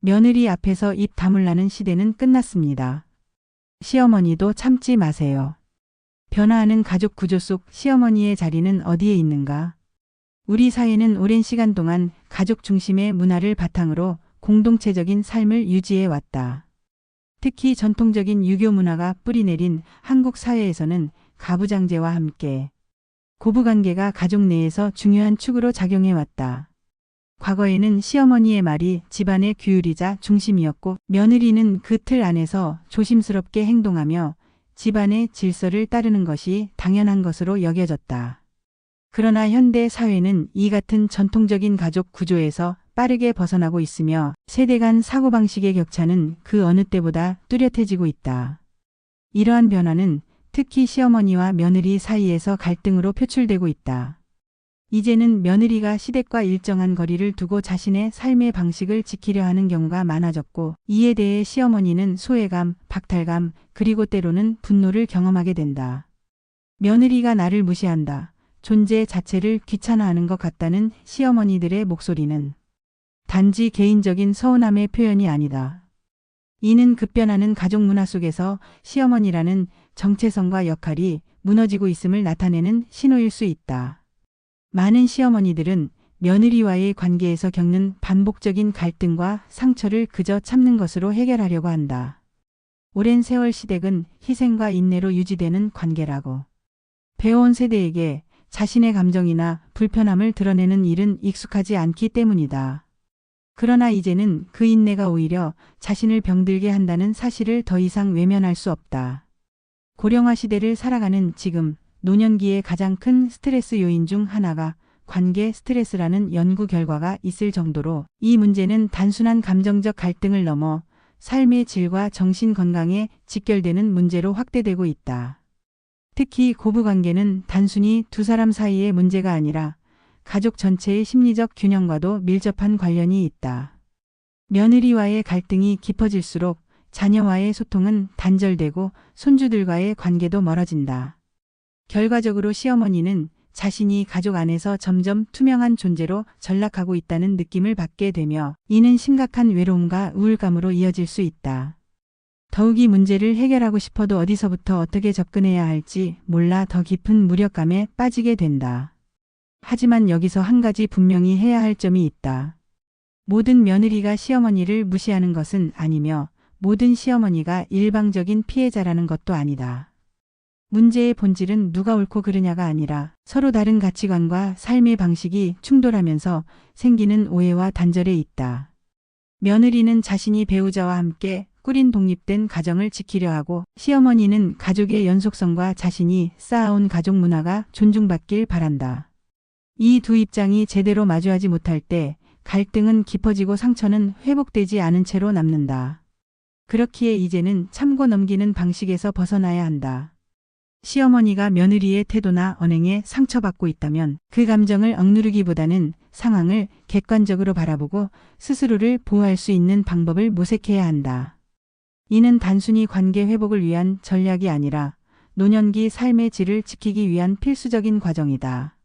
며느리 앞에서 입 다물라는 시대는 끝났습니다. 시어머니도 참지 마세요. 변화하는 가족 구조 속 시어머니의 자리는 어디에 있는가? 우리 사회는 오랜 시간 동안 가족 중심의 문화를 바탕으로 공동체적인 삶을 유지해 왔다. 특히 전통적인 유교 문화가 뿌리내린 한국 사회에서는 가부장제와 함께 고부관계가 가족 내에서 중요한 축으로 작용해 왔다. 과거에는 시어머니의 말이 집안의 규율이자 중심이었고 며느리는 그 틀 안에서 조심스럽게 행동하며 집안의 질서를 따르는 것이 당연한 것으로 여겨졌다. 그러나 현대 사회는 이 같은 전통적인 가족 구조에서 빠르게 벗어나고 있으며 세대 간 사고방식의 격차는 그 어느 때보다 뚜렷해지고 있다. 이러한 변화는 특히 시어머니와 며느리 사이에서 갈등으로 표출되고 있다. 이제는 며느리가 시댁과 일정한 거리를 두고 자신의 삶의 방식을 지키려 하는 경우가 많아졌고 이에 대해 시어머니는 소외감, 박탈감, 그리고 때로는 분노를 경험하게 된다. 며느리가 나를 무시한다. 존재 자체를 귀찮아하는 것 같다는 시어머니들의 목소리는 단지 개인적인 서운함의 표현이 아니다. 이는 급변하는 가족 문화 속에서 시어머니라는 정체성과 역할이 무너지고 있음을 나타내는 신호일 수 있다. 많은 시어머니들은 며느리와의 관계에서 겪는 반복적인 갈등과 상처를 그저 참는 것으로 해결하려고 한다. 오랜 세월 시댁은 희생과 인내로 유지되는 관계라고 배워온 세대에게 자신의 감정이나 불편함을 드러내는 일은 익숙하지 않기 때문이다. 그러나 이제는 그 인내가 오히려 자신을 병들게 한다는 사실을 더 이상 외면할 수 없다. 고령화 시대를 살아가는 지금 노년기의 가장 큰 스트레스 요인 중 하나가 관계 스트레스라는 연구 결과가 있을 정도로 이 문제는 단순한 감정적 갈등을 넘어 삶의 질과 정신 건강에 직결되는 문제로 확대되고 있다. 특히 고부관계는 단순히 두 사람 사이의 문제가 아니라 가족 전체의 심리적 균형과도 밀접한 관련이 있다. 며느리와의 갈등이 깊어질수록 자녀와의 소통은 단절되고 손주들과의 관계도 멀어진다. 결과적으로 시어머니는 자신이 가족 안에서 점점 투명한 존재로 전락하고 있다는 느낌을 받게 되며 이는 심각한 외로움과 우울감으로 이어질 수 있다. 더욱이 문제를 해결하고 싶어도 어디서부터 어떻게 접근해야 할지 몰라 더 깊은 무력감에 빠지게 된다. 하지만 여기서 한 가지 분명히 해야 할 점이 있다. 모든 며느리가 시어머니를 무시하는 것은 아니며 모든 시어머니가 일방적인 피해자라는 것도 아니다. 문제의 본질은 누가 옳고 그르냐가 아니라 서로 다른 가치관과 삶의 방식이 충돌하면서 생기는 오해와 단절에 있다. 며느리는 자신이 배우자와 함께 꾸린 독립된 가정을 지키려 하고 시어머니는 가족의 연속성과 자신이 쌓아온 가족 문화가 존중받길 바란다. 이 두 입장이 제대로 마주하지 못할 때 갈등은 깊어지고 상처는 회복되지 않은 채로 남는다. 그렇기에 이제는 참고 넘기는 방식에서 벗어나야 한다. 시어머니가 며느리의 태도나 언행에 상처받고 있다면 그 감정을 억누르기보다는 상황을 객관적으로 바라보고 스스로를 보호할 수 있는 방법을 모색해야 한다. 이는 단순히 관계 회복을 위한 전략이 아니라 노년기 삶의 질을 지키기 위한 필수적인 과정이다.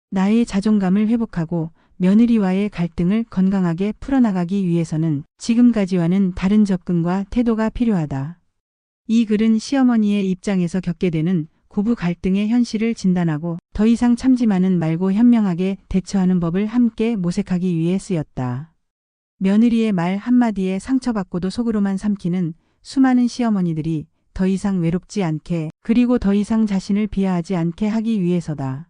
나의 자존감을 회복하고 며느리와의 갈등을 건강하게 풀어나가기 위해서는 지금까지와는 다른 접근과 태도가 필요하다. 이 글은 시어머니의 입장에서 겪게 되는 고부 갈등의 현실을 진단하고 더 이상 참지만은 말고 현명하게 대처하는 법을 함께 모색하기 위해 쓰였다. 며느리의 말 한마디에 상처받고도 속으로만 삼키는 수많은 시어머니들이 더 이상 외롭지 않게 그리고 더 이상 자신을 비하하지 않게 하기 위해서다.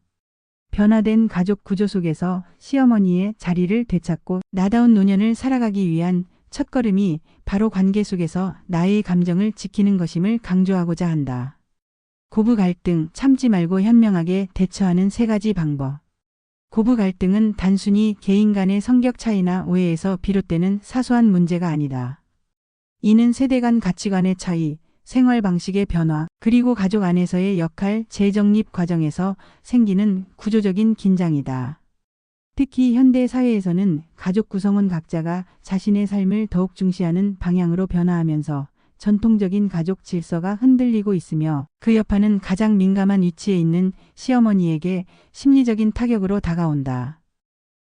변화된 가족 구조 속에서 시어머니의 자리를 되찾고 나다운 노년을 살아가기 위한 첫걸음이 바로 관계 속에서 나의 감정을 지키는 것임을 강조하고자 한다. 고부 갈등, 참지 말고 현명하게 대처하는 3가지 방법. 고부 갈등은 단순히 개인 간의 성격 차이나 오해에서 비롯되는 사소한 문제가 아니다. 이는 세대 간 가치관의 차이, 생활 방식의 변화, 그리고 가족 안에서의 역할 재정립 과정에서 생기는 구조적인 긴장이다. 특히 현대 사회에서는 가족 구성원 각자가 자신의 삶을 더욱 중시하는 방향으로 변화하면서 전통적인 가족 질서가 흔들리고 있으며 그 여파는 가장 민감한 위치에 있는 시어머니에게 심리적인 타격으로 다가온다.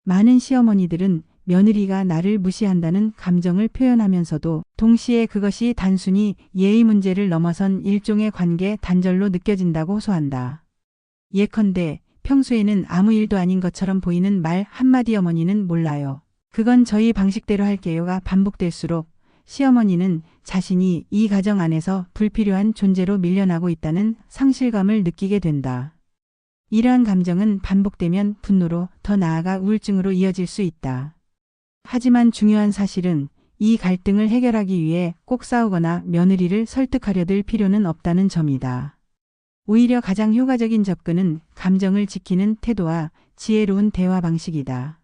많은 시어머니들은 며느리가 나를 무시한다는 감정을 표현하면서도 동시에 그것이 단순히 예의 문제를 넘어선 일종의 관계 단절로 느껴진다고 호소한다. 예컨대 평소에는 아무 일도 아닌 것처럼 보이는 말 한마디 어머니는 몰라요. 그건 저희 방식대로 할게요가 반복될수록 시어머니는 자신이 이 가정 안에서 불필요한 존재로 밀려나고 있다는 상실감을 느끼게 된다. 이러한 감정은 반복되면 분노로 더 나아가 우울증으로 이어질 수 있다. 하지만 중요한 사실은 이 갈등을 해결하기 위해 꼭 싸우거나 며느리를 설득하려 들 필요는 없다는 점이다. 오히려 가장 효과적인 접근은 감정을 지키는 태도와 지혜로운 대화 방식이다.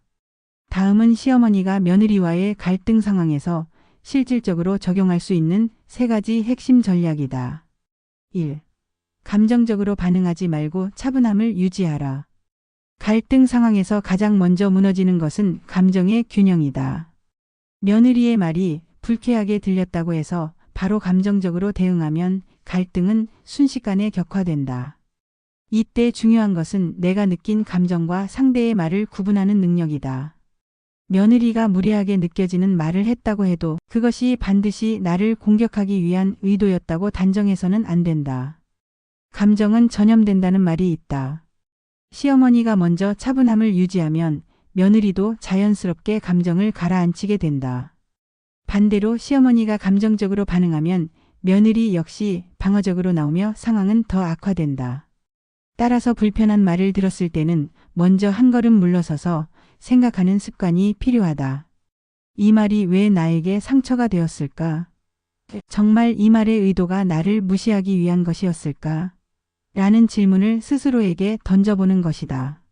다음은 시어머니가 며느리와의 갈등 상황에서 실질적으로 적용할 수 있는 3가지 핵심 전략이다. 1. 감정적으로 반응하지 말고 차분함을 유지하라. 갈등 상황에서 가장 먼저 무너지는 것은 감정의 균형이다. 며느리의 말이 불쾌하게 들렸다고 해서 바로 감정적으로 대응하면 갈등은 순식간에 격화된다. 이때 중요한 것은 내가 느낀 감정과 상대의 말을 구분하는 능력이다. 며느리가 무례하게 느껴지는 말을 했다고 해도 그것이 반드시 나를 공격하기 위한 의도였다고 단정해서는 안 된다. 감정은 전염된다는 말이 있다. 시어머니가 먼저 차분함을 유지하면 며느리도 자연스럽게 감정을 가라앉히게 된다. 반대로 시어머니가 감정적으로 반응하면 며느리 역시 방어적으로 나오며 상황은 더 악화된다. 따라서 불편한 말을 들었을 때는 먼저 한 걸음 물러서서 생각하는 습관이 필요하다. 이 말이 왜 나에게 상처가 되었을까? 정말 이 말의 의도가 나를 무시하기 위한 것이었을까? 라는 질문을 스스로에게 던져보는 것이다.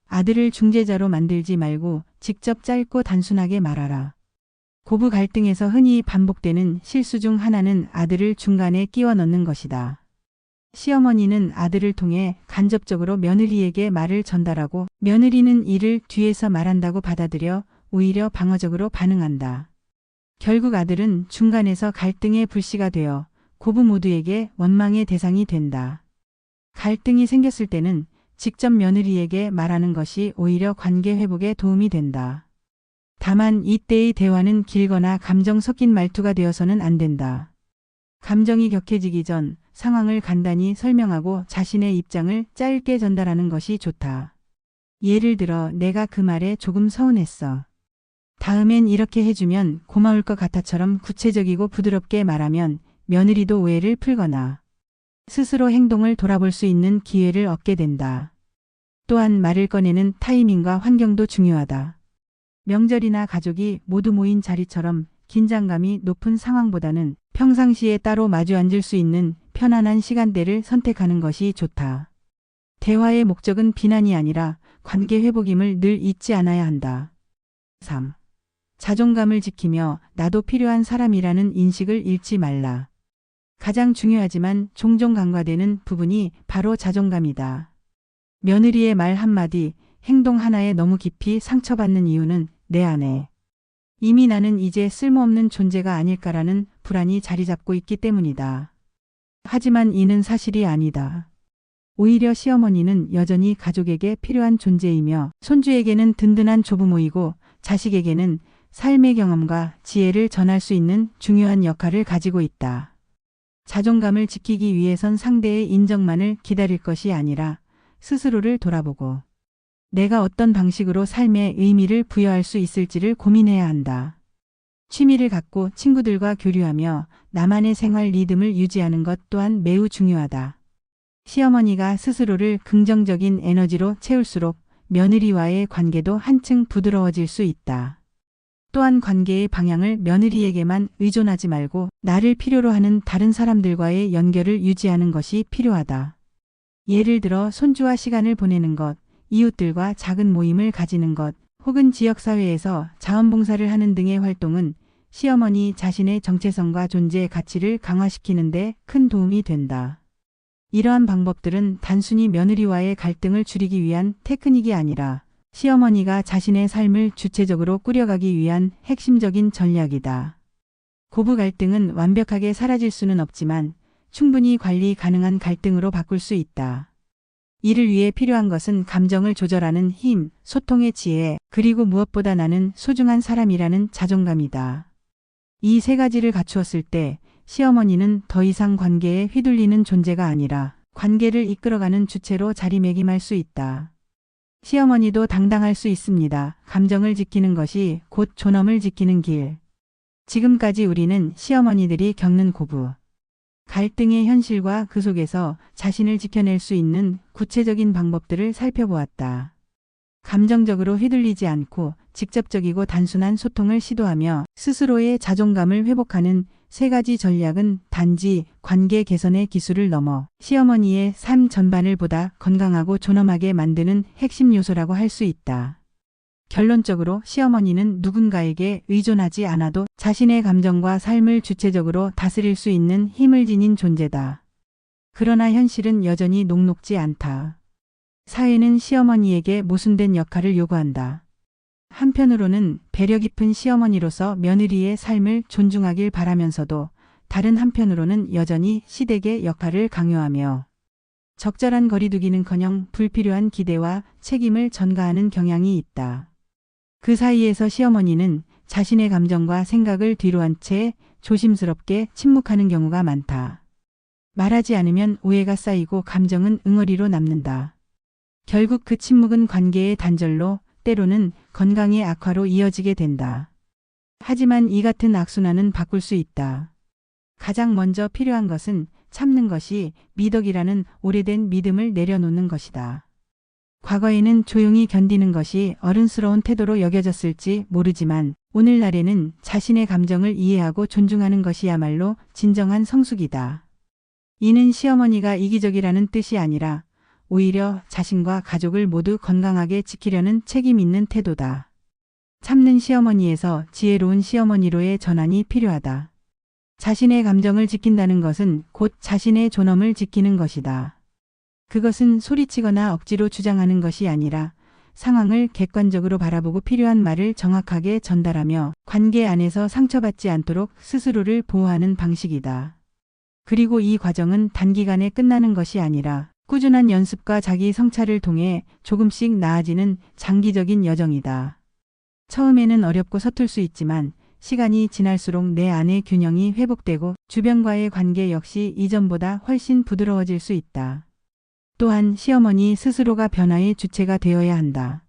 아들을 중재자로 만들지 말고 직접 짧고 단순하게 말하라. 고부 갈등에서 흔히 반복되는 실수 중 하나는 아들을 중간에 끼워 넣는 것이다. 시어머니는 아들을 통해 간접적으로 며느리에게 말을 전달하고 며느리는 이를 뒤에서 말한다고 받아들여 오히려 방어적으로 반응한다. 결국 아들은 중간에서 갈등의 불씨가 되어 고부 모두에게 원망의 대상이 된다. 갈등이 생겼을 때는 직접 며느리에게 말하는 것이 오히려 관계 회복에 도움이 된다. 다만 이때의 대화는 길거나 감정 섞인 말투가 되어서는 안 된다. 감정이 격해지기 전 상황을 간단히 설명하고 자신의 입장을 짧게 전달하는 것이 좋다. 예를 들어 내가 그 말에 조금 서운했어. 다음엔 이렇게 해주면 고마울 것 같아처럼 구체적이고 부드럽게 말하면 며느리도 오해를 풀거나 스스로 행동을 돌아볼 수 있는 기회를 얻게 된다. 또한 말을 꺼내는 타이밍과 환경도 중요하다. 명절이나 가족이 모두 모인 자리처럼 긴장감이 높은 상황보다는 평상시에 따로 마주 앉을 수 있는 편안한 시간대를 선택하는 것이 좋다. 대화의 목적은 비난이 아니라 관계 회복임을 늘 잊지 않아야 한다. 3. 자존감을 지키며 나도 필요한 사람이라는 인식을 잃지 말라. 가장 중요하지만 종종 간과되는 부분이 바로 자존감이다. 며느리의 말 한마디, 행동 하나에 너무 깊이 상처받는 이유는 내 안에 이미 나는 이제 쓸모없는 존재가 아닐까라는 불안이 자리 잡고 있기 때문이다. 하지만 이는 사실이 아니다. 오히려 시어머니는 여전히 가족에게 필요한 존재이며 손주에게는 든든한 조부모이고 자식에게는 삶의 경험과 지혜를 전할 수 있는 중요한 역할을 가지고 있다. 자존감을 지키기 위해선 상대의 인정만을 기다릴 것이 아니라 스스로를 돌아보고 내가 어떤 방식으로 삶에 의미를 부여할 수 있을지를 고민해야 한다. 취미를 갖고 친구들과 교류하며 나만의 생활 리듬을 유지하는 것 또한 매우 중요하다. 시어머니가 스스로를 긍정적인 에너지로 채울수록 며느리와의 관계도 한층 부드러워질 수 있다. 또한 관계의 방향을 며느리에게만 의존하지 말고 나를 필요로 하는 다른 사람들과의 연결을 유지하는 것이 필요하다. 예를 들어 손주와 시간을 보내는 것, 이웃들과 작은 모임을 가지는 것, 혹은 지역사회에서 자원봉사를 하는 등의 활동은 시어머니 자신의 정체성과 존재의 가치를 강화시키는 데 큰 도움이 된다. 이러한 방법들은 단순히 며느리와의 갈등을 줄이기 위한 테크닉이 아니라 시어머니가 자신의 삶을 주체적으로 꾸려가기 위한 핵심적인 전략이다. 고부 갈등은 완벽하게 사라질 수는 없지만 충분히 관리 가능한 갈등으로 바꿀 수 있다. 이를 위해 필요한 것은 감정을 조절하는 힘, 소통의 지혜, 그리고 무엇보다 나는 소중한 사람이라는 자존감이다. 이 세 가지를 갖추었을 때 시어머니는 더 이상 관계에 휘둘리는 존재가 아니라 관계를 이끌어가는 주체로 자리매김할 수 있다. 시어머니도 당당할 수 있습니다. 감정을 지키는 것이 곧 존엄을 지키는 길. 지금까지 우리는 시어머니들이 겪는 고부, 갈등의 현실과 그 속에서 자신을 지켜낼 수 있는 구체적인 방법들을 살펴보았다. 감정적으로 휘둘리지 않고 직접적이고 단순한 소통을 시도하며 스스로의 자존감을 회복하는 세 가지 전략은 단지 관계 개선의 기술을 넘어 시어머니의 삶 전반을 보다 건강하고 존엄하게 만드는 핵심 요소라고 할 수 있다. 결론적으로 시어머니는 누군가에게 의존하지 않아도 자신의 감정과 삶을 주체적으로 다스릴 수 있는 힘을 지닌 존재다. 그러나 현실은 여전히 녹록지 않다. 사회는 시어머니에게 모순된 역할을 요구한다. 한편으로는 배려 깊은 시어머니로서 며느리의 삶을 존중하길 바라면서도 다른 한편으로는 여전히 시댁의 역할을 강요하며 적절한 거리두기는커녕 불필요한 기대와 책임을 전가하는 경향이 있다. 그 사이에서 시어머니는 자신의 감정과 생각을 뒤로한 채 조심스럽게 침묵하는 경우가 많다. 말하지 않으면 오해가 쌓이고 감정은 응어리로 남는다. 결국 그 침묵은 관계의 단절로 때로는 건강의 악화로 이어지게 된다. 하지만 이 같은 악순환은 바꿀 수 있다. 가장 먼저 필요한 것은 참는 것이 미덕이라는 오래된 믿음을 내려놓는 것이다. 과거에는 조용히 견디는 것이 어른스러운 태도로 여겨졌을지 모르지만 오늘날에는 자신의 감정을 이해하고 존중하는 것이야말로 진정한 성숙이다. 이는 시어머니가 이기적이라는 뜻이 아니라 오히려 자신과 가족을 모두 건강하게 지키려는 책임 있는 태도다. 참는 시어머니에서 지혜로운 시어머니로의 전환이 필요하다. 자신의 감정을 지킨다는 것은 곧 자신의 존엄을 지키는 것이다. 그것은 소리치거나 억지로 주장하는 것이 아니라 상황을 객관적으로 바라보고 필요한 말을 정확하게 전달하며 관계 안에서 상처받지 않도록 스스로를 보호하는 방식이다. 그리고 이 과정은 단기간에 끝나는 것이 아니라 꾸준한 연습과 자기 성찰을 통해 조금씩 나아지는 장기적인 여정이다. 처음에는 어렵고 서툴 수 있지만 시간이 지날수록 내 안의 균형이 회복되고 주변과의 관계 역시 이전보다 훨씬 부드러워질 수 있다. 또한 시어머니 스스로가 변화의 주체가 되어야 한다.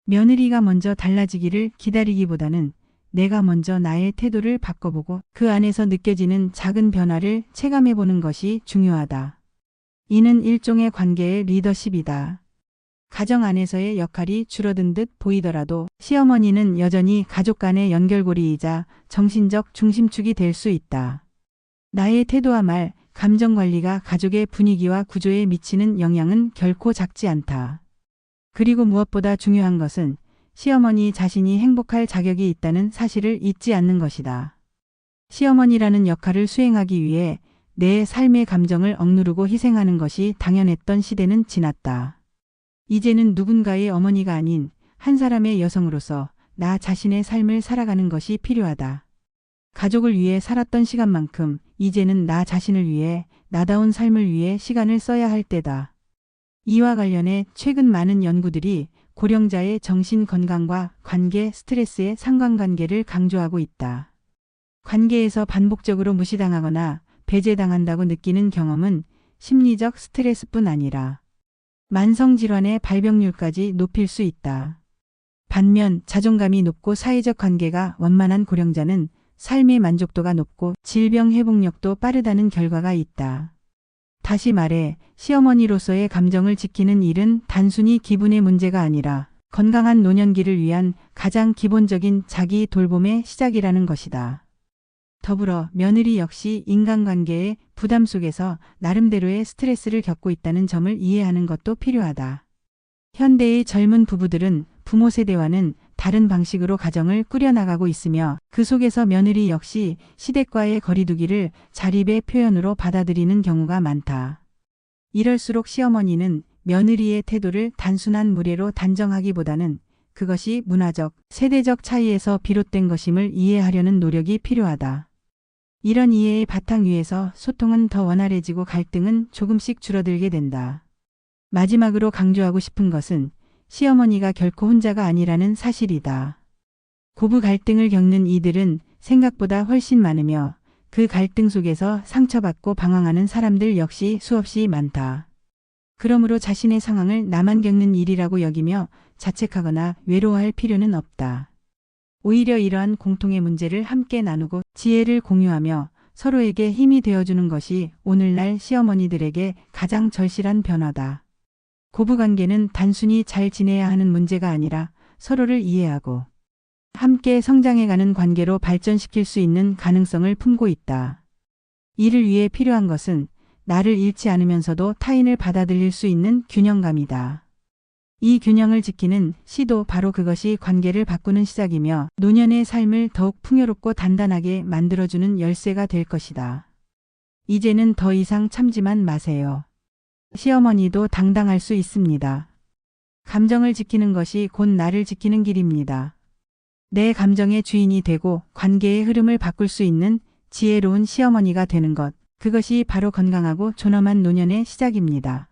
며느리가 먼저 달라지기를 기다리기보다는 내가 먼저 나의 태도를 바꿔보고 그 안에서 느껴지는 작은 변화를 체감해보는 것이 중요하다. 이는 일종의 관계의 리더십이다. 가정 안에서의 역할이 줄어든 듯 보이더라도 시어머니는 여전히 가족 간의 연결고리이자 정신적 중심축이 될 수 있다. 나의 태도와 말, 감정 관리가 가족의 분위기와 구조에 미치는 영향은 결코 작지 않다. 그리고 무엇보다 중요한 것은 시어머니 자신이 행복할 자격이 있다는 사실을 잊지 않는 것이다. 시어머니라는 역할을 수행하기 위해 내 삶의 감정을 억누르고 희생하는 것이 당연했던 시대는 지났다. 이제는 누군가의 어머니가 아닌 한 사람의 여성으로서 나 자신의 삶을 살아가는 것이 필요하다. 가족을 위해 살았던 시간만큼 이제는 나 자신을 위해 나다운 삶을 위해 시간을 써야 할 때다. 이와 관련해 최근 많은 연구들이 고령자의 정신 건강과 관계 스트레스의 상관관계를 강조하고 있다. 관계에서 반복적으로 무시당하거나 배제당한다고 느끼는 경험은 심리적 스트레스뿐 아니라 만성질환의 발병률까지 높일 수 있다. 반면 자존감이 높고 사회적 관계가 원만한 고령자는 삶의 만족도가 높고 질병 회복력도 빠르다는 결과가 있다. 다시 말해 시어머니로서의 감정을 지키는 일은 단순히 기분의 문제가 아니라 건강한 노년기를 위한 가장 기본적인 자기 돌봄의 시작이라는 것이다. 더불어 며느리 역시 인간관계의 부담 속에서 나름대로의 스트레스를 겪고 있다는 점을 이해하는 것도 필요하다. 현대의 젊은 부부들은 부모 세대와는 다른 방식으로 가정을 꾸려나가고 있으며 그 속에서 며느리 역시 시댁과의 거리두기를 자립의 표현으로 받아들이는 경우가 많다. 이럴수록 시어머니는 며느리의 태도를 단순한 무례로 단정하기보다는 그것이 문화적, 세대적 차이에서 비롯된 것임을 이해하려는 노력이 필요하다. 이런 이해의 바탕 위에서 소통은 더 원활해지고 갈등은 조금씩 줄어들게 된다. 마지막으로 강조하고 싶은 것은 시어머니가 결코 혼자가 아니라는 사실이다. 고부 갈등을 겪는 이들은 생각보다 훨씬 많으며 그 갈등 속에서 상처받고 방황하는 사람들 역시 수없이 많다. 그러므로 자신의 상황을 나만 겪는 일이라고 여기며 자책하거나 외로워할 필요는 없다. 오히려 이러한 공통의 문제를 함께 나누고 지혜를 공유하며 서로에게 힘이 되어주는 것이 오늘날 시어머니들에게 가장 절실한 변화다. 고부관계는 단순히 잘 지내야 하는 문제가 아니라 서로를 이해하고 함께 성장해가는 관계로 발전시킬 수 있는 가능성을 품고 있다. 이를 위해 필요한 것은 나를 잃지 않으면서도 타인을 받아들일 수 있는 균형감이다. 이 균형을 지키는 시도 바로 그것이 관계를 바꾸는 시작이며 노년의 삶을 더욱 풍요롭고 단단하게 만들어주는 열쇠가 될 것이다. 이제는 더 이상 참지만 마세요. 시어머니도 당당할 수 있습니다. 감정을 지키는 것이 곧 나를 지키는 길입니다. 내 감정의 주인이 되고 관계의 흐름을 바꿀 수 있는 지혜로운 시어머니가 되는 것, 그것이 바로 건강하고 존엄한 노년의 시작입니다.